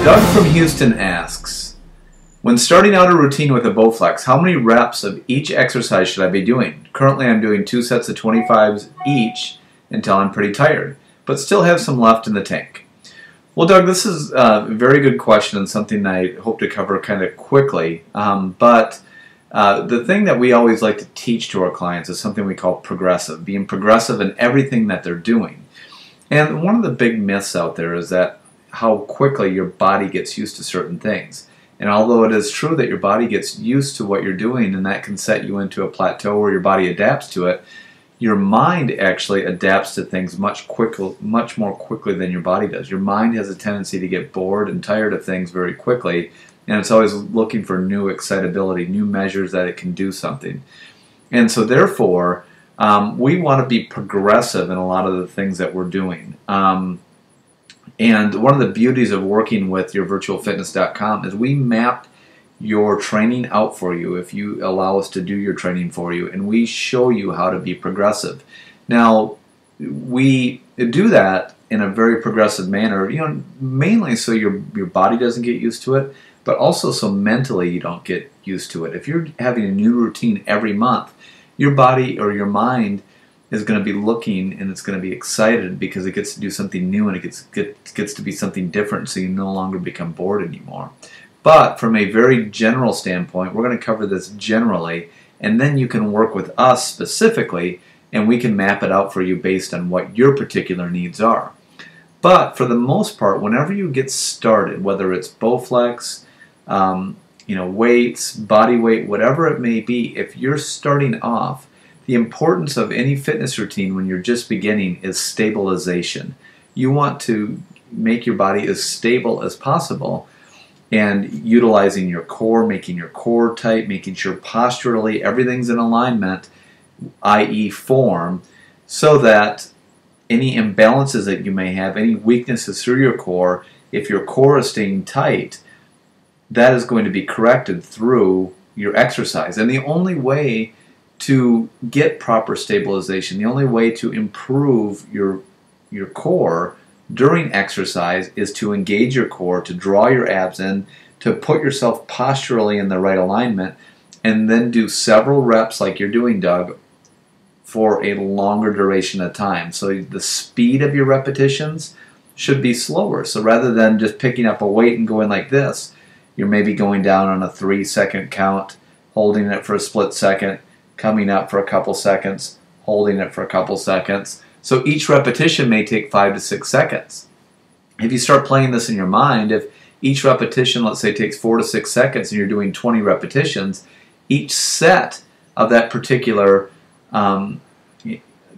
Doug from Houston asks, when starting out a routine with a Bowflex, how many reps of each exercise should I be doing? Currently I'm doing 2 sets of 25s each until I'm pretty tired, but still have some left in the tank. Well, Doug, this is a very good question and something I hope to cover kind of quickly. The thing that we always like to teach to our clients is something we call progressive, being progressive in everything that they're doing. And one of the big myths out there is that how quickly your body gets used to certain things. And although it is true that your body gets used to what you're doing and that can set you into a plateau where your body adapts to it, your mind actually adapts to things much more quickly than your body does. Your mind has a tendency to get bored and tired of things very quickly, and it's always looking for new excitability, new measures that it can do something. And so therefore, we want to be progressive in a lot of the things that we're doing. And one of the beauties of working with yourvirtualfitness.com is we map your training out for you if you allow us to do your training for you, and we show you how to be progressive. Now, we do that in a very progressive manner, mainly so your body doesn't get used to it, but also so mentally you don't get used to it. If you're having a new routine every month, your body or your mind is going to be looking and it's going to be excited because it gets to do something new and it gets to be something different, so you no longer become bored anymore. But from a very general standpoint, we're going to cover this generally, and then you can work with us specifically and we can map it out for you based on what your particular needs are. But for the most part, whenever you get started, whether it's Bowflex, weights, body weight, whatever it may be, if you're starting off, the importance of any fitness routine when you're just beginning is stabilization. You want to make your body as stable as possible and utilizing your core, making your core tight, making sure posturally everything's in alignment, i.e. form, so that any imbalances that you may have, any weaknesses through your core, if your core is staying tight, that is going to be corrected through your exercise. And the only way to get proper stabilization, the only way to improve your core during exercise is to engage your core, to draw your abs in, to put yourself posturally in the right alignment, and then do several reps like you're doing, Doug, for a longer duration of time. So the speed of your repetitions should be slower. So rather than just picking up a weight and going like this, you're maybe going down on a 3-second count, holding it for a split second, coming up for a couple seconds, holding it for a couple seconds. So each repetition may take 5 to 6 seconds. If you start playing this in your mind, if each repetition, let's say, takes 4 to 6 seconds and you're doing 20 repetitions, each set of that particular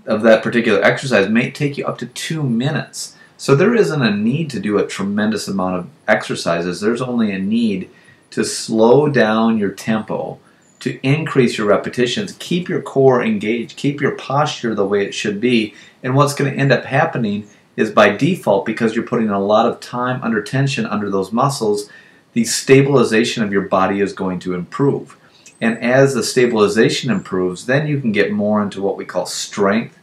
exercise may take you up to 2 minutes. So there isn't a need to do a tremendous amount of exercises. There's only a need to slow down your tempo, to increase your repetitions, keep your core engaged, keep your posture the way it should be. And what's going to end up happening is, by default, because you're putting a lot of time under tension under those muscles, the stabilization of your body is going to improve. And as the stabilization improves, then you can get more into what we call strength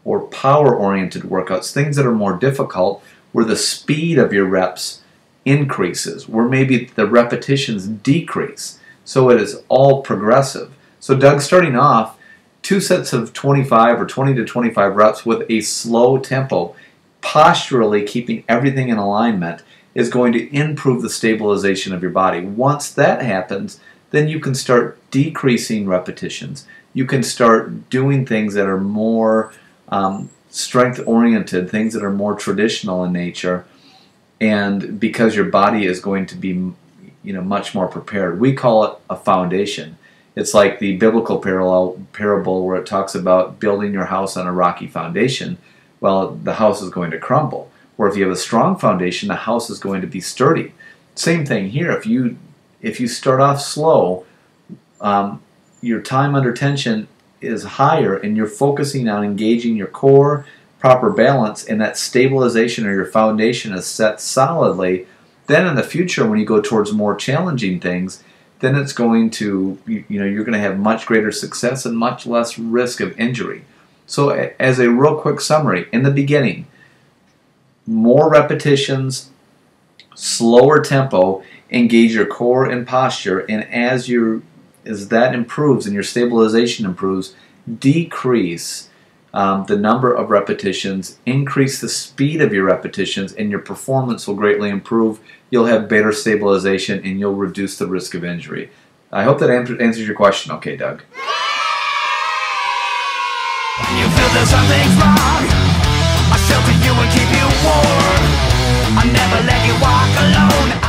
or power-oriented workouts, things that are more difficult, where the speed of your reps increases, where maybe the repetitions decrease. So it is all progressive. So Doug, starting off, 2 sets of 25 or 20 to 25 reps with a slow tempo, posturally keeping everything in alignment, is going to improve the stabilization of your body. Once that happens, then you can start decreasing repetitions. You can start doing things that are more strength-oriented, things that are more traditional in nature, and because your body is going to be much more prepared. We call it a foundation. It's like the biblical parable where it talks about building your house on a rocky foundation. Well, the house is going to crumble. Or if you have a strong foundation, the house is going to be sturdy. Same thing here. If you start off slow, your time under tension is higher and you're focusing on engaging your core, proper balance, and that stabilization or your foundation is set solidly, then in the future when you go towards more challenging things, then it's going to, you're going to have much greater success and much less risk of injury. So as a real quick summary, in the beginning, more repetitions, slower tempo, engage your core and posture, and as that improves and your stabilization improves, decrease the number of repetitions, increase the speed of your repetitions, and your performance will greatly improve. You'll have better stabilization and you'll reduce the risk of injury. I hope that answers your question okay, Doug. When you feel that something's wrong, I'll shelter you and keep you warm. I'll never let you walk alone.